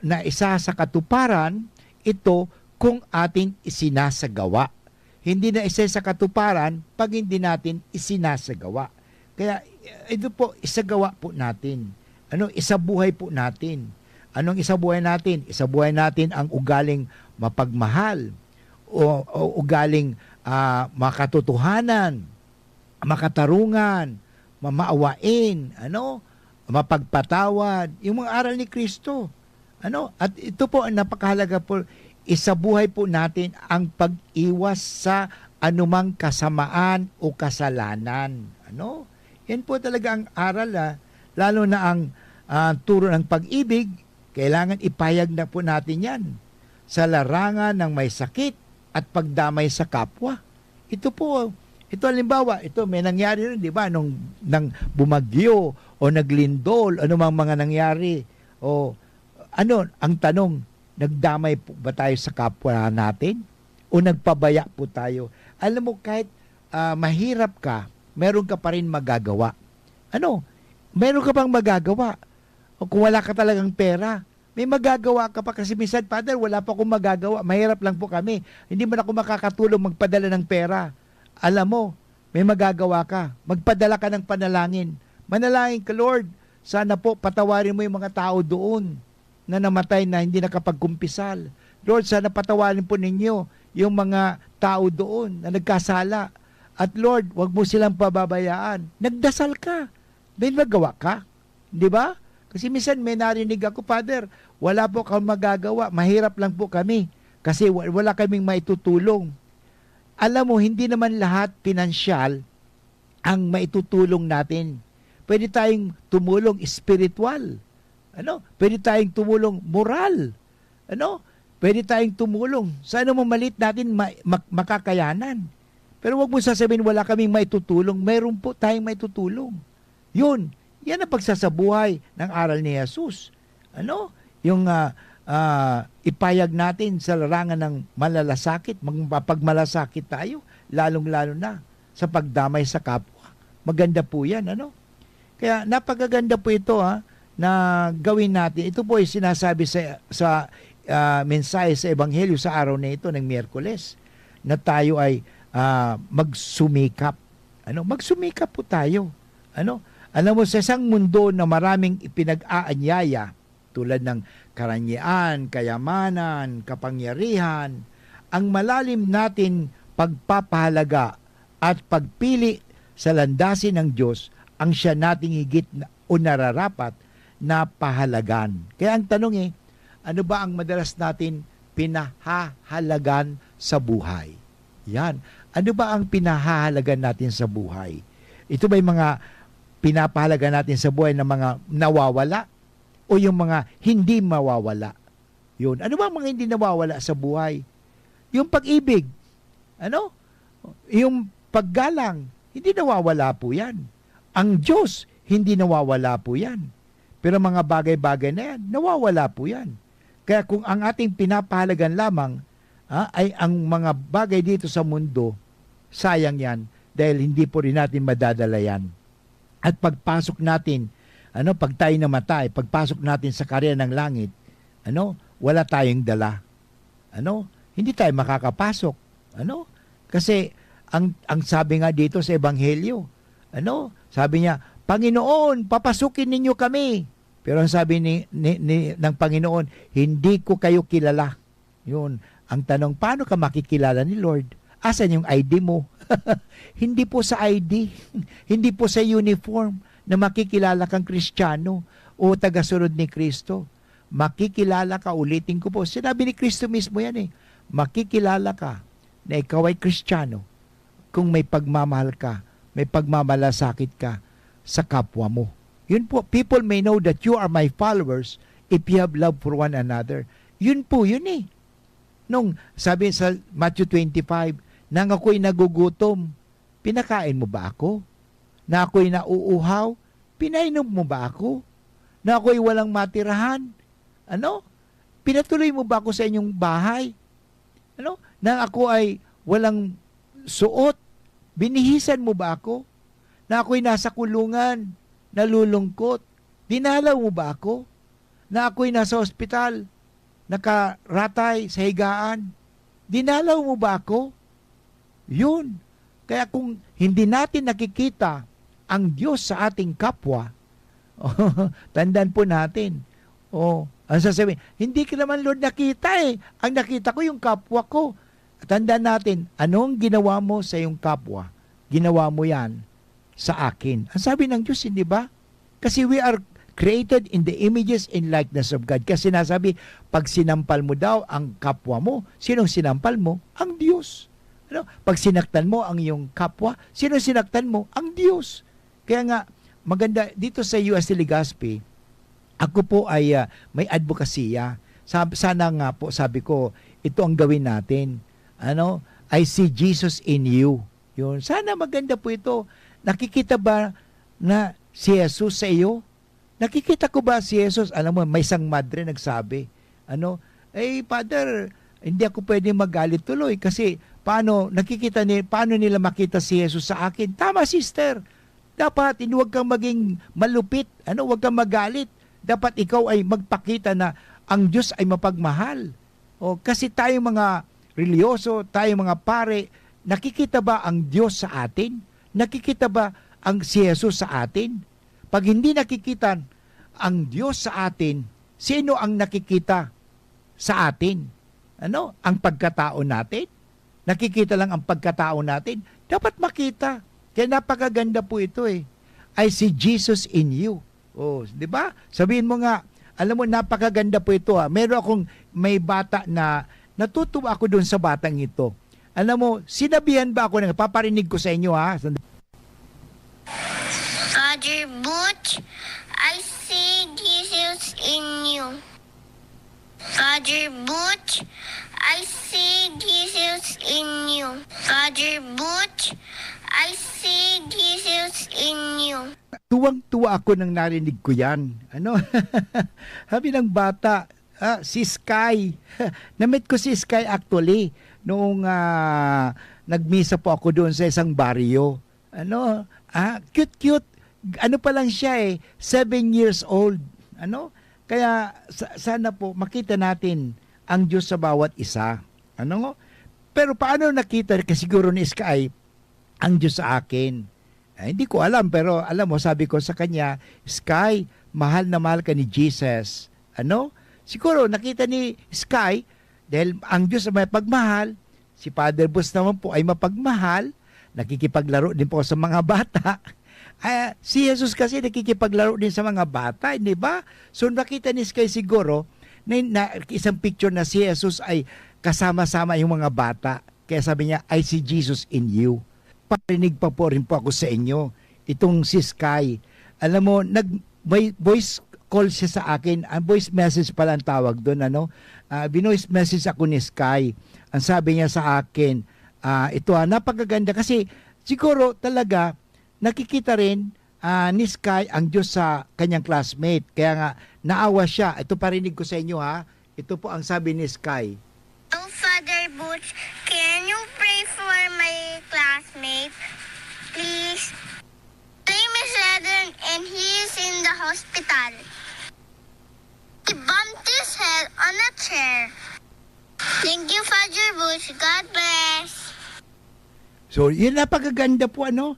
na isa sa katuparan ito kung ating isinasagawa. Hindi na isa sa katuparan pag hindi natin isinasagawa. Kaya ito po, isagawa po natin. Ano, isabuhay po natin. Anong isabuhay natin? Isabuhay natin ang ugaling mapagmahal o ugaling makatotohanan, makatarungan, mamaawain, ano, mapagpatawad, yung mga aral ni Kristo. Ano? At ito po ang napakahalaga po, isabuhay po natin ang pag-iwas sa anumang kasamaan o kasalanan. Ano? Yan po talaga ang aral, lalo na ang turo ng pag-ibig, kailangan ipayag na po natin yan sa larangan ng may sakit at pagdamay sa kapwa. Ito po, ito halimbawa, ito may nangyari rin, di ba, nang bumagyo o naglindol, ano mang mga nangyari, o ano, ang tanong, nagdamay po ba tayo sa kapwa natin? O nagpabaya po tayo? Alam mo, kahit mahirap ka, meron ka pa rin magagawa. Ano? Meron ka bang magagawa? O kung wala ka talagang pera, may magagawa ka pa. Kasi minsan, Father, wala pa akong magagawa. Mahirap lang po kami. Hindi man ako makakatulong magpadala ng pera. alam mo, may magagawa ka. Magpadala ka ng panalangin. Manalangin ka, Lord, sana po patawarin mo yung mga tao doon na namatay na hindi nakapagkumpisal. Lord, sana patawarin po ninyo yung mga tao doon na nagkasala. At Lord, wag mo silang pababayaan. Nagdasal ka. May magawa ka. Di ba? Kasi minsan may narinig ako, Father, wala po kang magagawa. Mahirap lang po kami. Kasi wala kaming maitutulong. Alam mo, hindi naman lahat pinansyal ang maitutulong natin. Pwede tayong tumulong spiritual. Pwede tayong tumulong moral. Pwede tayong tumulong sa anumang maliit natin makakayanan. Pero wag mo sasabihin wala kaming maitutulong. Mayroon po tayong maitutulong. Yun. Yan ang pagsasabuhay ng aral ni Jesus. Yung ipayag natin sa larangan ng malalasakit, mapagmalasakit tayo, lalong-lalo na sa pagdamay sa kapwa. Maganda po yan, Kaya napakaganda po ito na gawin natin. Ito po ay sinasabi sa mensahe sa Ebanghelyo sa araw na ito ng Miyerkules na tayo ay magsumikap. Magsumikap po tayo. Alam mo, sa isang mundo na maraming ipinag-aanyaya tulad ng karangyaan, kayamanan, kapangyarihan, ang malalim natin pagpapahalaga at pagpili sa landasin ng Diyos ang siya nating higit o nararapat na pahalagan. Kaya ang tanong ano ba ang madalas natin pinahahalagan sa buhay? Yan. Ano ba ang pinahahalagan natin sa buhay? Ito ba yung mga pinapahalagan natin sa buhay na mga nawawala o yung mga hindi mawawala? Yun. Ano ba ang mga hindi nawawala sa buhay? Yung pag-ibig. Yung paggalang. Hindi nawawala po yan. Ang Diyos, hindi nawawala po yan. Pero mga bagay-bagay na yan, nawawala po yan. Kaya kung ang ating pinapahalagan lamang ay ang mga bagay dito sa mundo, sayang yan dahil hindi po rin natin madadala yan. At pagpasok natin, pag tayo namatay, pagpasok natin sa karya ng langit, wala tayong dala. Hindi tayo makakapasok. Kasi ang sabi nga dito sa Ebanghelyo, sabi niya, Panginoon, papasukin ninyo kami. Pero ang sabi ng Panginoon, hindi ko kayo kilala. Yun. Ang tanong, paano ka makikilala ni Lord? Asan yung ID mo? Hindi po sa ID. Hindi po sa uniform na makikilala kang Kristiyano o tagasunod ni Kristo. Makikilala ka, ulitin ko po. Sinabi ni Kristo mismo yan Makikilala ka na ikaw ay Kristiyano kung may pagmamahal ka, may pagmamalasakit ka sa kapwa mo. Yun po, people may know that you are my followers if you have love for one another. Yun po, yun Nung sabi sa Matthew 25, nang ako'y nagugutom, pinakain mo ba ako? Na ako'y nauuhaw, pinainom mo ba ako? Na ako'y walang matirahan, pinatuloy mo ba ako sa inyong bahay? Na ako ay walang suot, binihisan mo ba ako? Na ako'y nasa kulungan, nalulungkot, dinalaw mo ba ako? Na ako'y nasa ospital, nakaratay sa higaan, dinalaw mo ba ako? Yun. Kaya kung hindi natin nakikita ang Diyos sa ating kapwa, tandaan po natin, ang sasabihin, hindi ka naman Lord nakita Ang nakita ko yung kapwa ko. Tandaan natin, anong ginawa mo sa iyong kapwa? Ginawa mo yan sa akin. Ang sabi ng Diyos, hindi ba? Kasi we are created in the images and likeness of God. Kasi nasabi, pag sinampal mo daw ang kapwa mo, sinong sinampal mo? Ang Diyos. Pag sinaktan mo ang iyong kapwa, sinong sinaktan mo? Ang Diyos. Kaya nga, maganda, dito sa UST Legazpi, ako po ay may advokasya. Sana nga po, sabi ko, ito ang gawin natin. I see Jesus in you. Yun. Sana maganda po ito. Nakikita ba na si Jesus sa iyo? Nakikita ko ba si Jesus? Alam mo, may isang madre nagsabi, Father, hindi ako pwede magalit tuloy kasi paano nila makita si Jesus sa akin? Tama, sister. Dapat huwag kang maging malupit. Huwag kang magalit. Dapat ikaw ay magpakita na ang Diyos ay mapagmahal. Kasi tayo mga reliyoso, tayo mga pare, nakikita ba ang Diyos sa atin? Nakikita ba ang si Jesus sa atin? Pag hindi nakikita ang Diyos sa atin, sino ang nakikita sa atin? Ano? Ang pagkatao natin? Nakikita lang ang pagkatao natin? Dapat makita. Kaya napakaganda po ito eh. I see Jesus in you. Oh, di ba? Sabihin mo nga, alam mo, napakaganda po ito ha. Meron akong may bata na natutuwa ako doon sa batang ito. Alam mo, sinabihan ba ako na paparinig ko sa inyo ha? Father Butch, I see Jesus in you. Father Butch, I see Jesus in you. Father Butch, I see Jesus in you. Tuwang-tuwa ako nang narinig ko yan. Ano? Sabi ng bata, si Sky. Na-meet ko si Sky actually noong nagmisa po ako doon sa isang baryo. Ano? Cute-cute. Ano pa lang siya 7 years old. Ano? Kaya sana po makita natin ang Diyos sa bawat isa. Ano? Pero paano nakita kasi siguro ni Sky ang Diyos sa akin? Hindi ko alam, pero alam mo, sabi ko sa kanya, Sky, mahal na mahal ka ni Jesus. Ano? Siguro nakita ni Sky, dahil ang Diyos ay may pagmahal, si Father Bus naman po ay mapagmahal, nakikipaglaro din po sa mga bata. Si Jesus kasi nakikipaglaro din sa mga bata, hindi ba? So nakita ni Sky siguro, na isang picture na si Jesus ay kasama-sama yung mga bata. Kaya sabi niya, I see Jesus in you. Parinig pa po rin po ako sa inyo. Itong si Sky. Alam mo, may voice call siya sa akin. Voice message pala ang tawag doon. Ano? Binoice message ako ni Sky. Ang sabi niya sa akin, ito napakaganda kasi siguro talaga nakikita rin ni Sky ang Diyos sa kanyang classmate. Kaya nga, naawa siya. Ito parinig ko sa inyo ha. Ito po ang sabi ni Sky. Oh, Father Butch, can you pray for my classmate, please? My name is Eden and he is in the hospital. He bumped his head on a chair. Thank you, Father Butch. God bless. So, yun napakaganda po ano.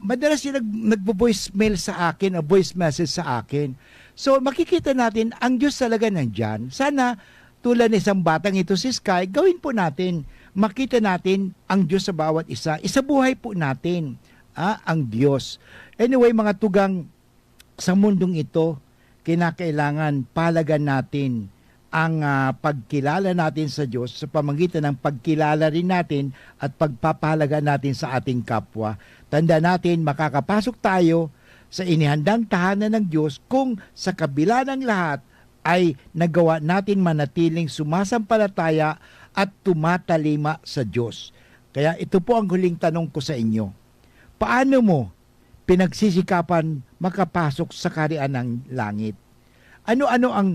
Madalas yung nagbo-voice mail sa akin o voice message sa akin. So, makikita natin ang Diyos talaga nandyan. Sana tulad ng isang batang ito si Sky, gawin po natin. Makita natin ang Diyos sa bawat isa. Isabuhay po natin ang Diyos. Anyway, mga tugang sa mundong ito, kinakailangan palagan natin ang pagkilala natin sa Diyos sa pamamagitan ng pagkilala rin natin at pagpapahalaga natin sa ating kapwa. Tanda natin, makakapasok tayo sa inihandang tahanan ng Diyos kung sa kabila ng lahat ay nagawa natin manatiling sumasampalataya at tumatalima sa Diyos. Kaya ito po ang huling tanong ko sa inyo. Paano mo pinagsisikapan makapasok sa kaharian ng langit? Ano-ano ang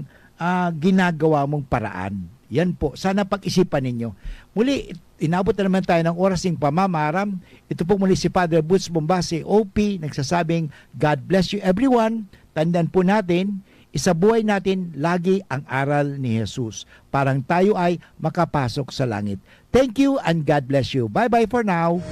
ginagawa mong paraan? Yan po, sana pag-isipan ninyo. Muli, inabot na naman tayo ng oras ng pamamaram. Ito po muli si Father Butch Bombase, OP, nagsasabing, God bless you everyone. Tandaan po natin, isabuhay natin lagi ang aral ni Jesus. Parang tayo ay makapasok sa langit. Thank you and God bless you. Bye-bye for now.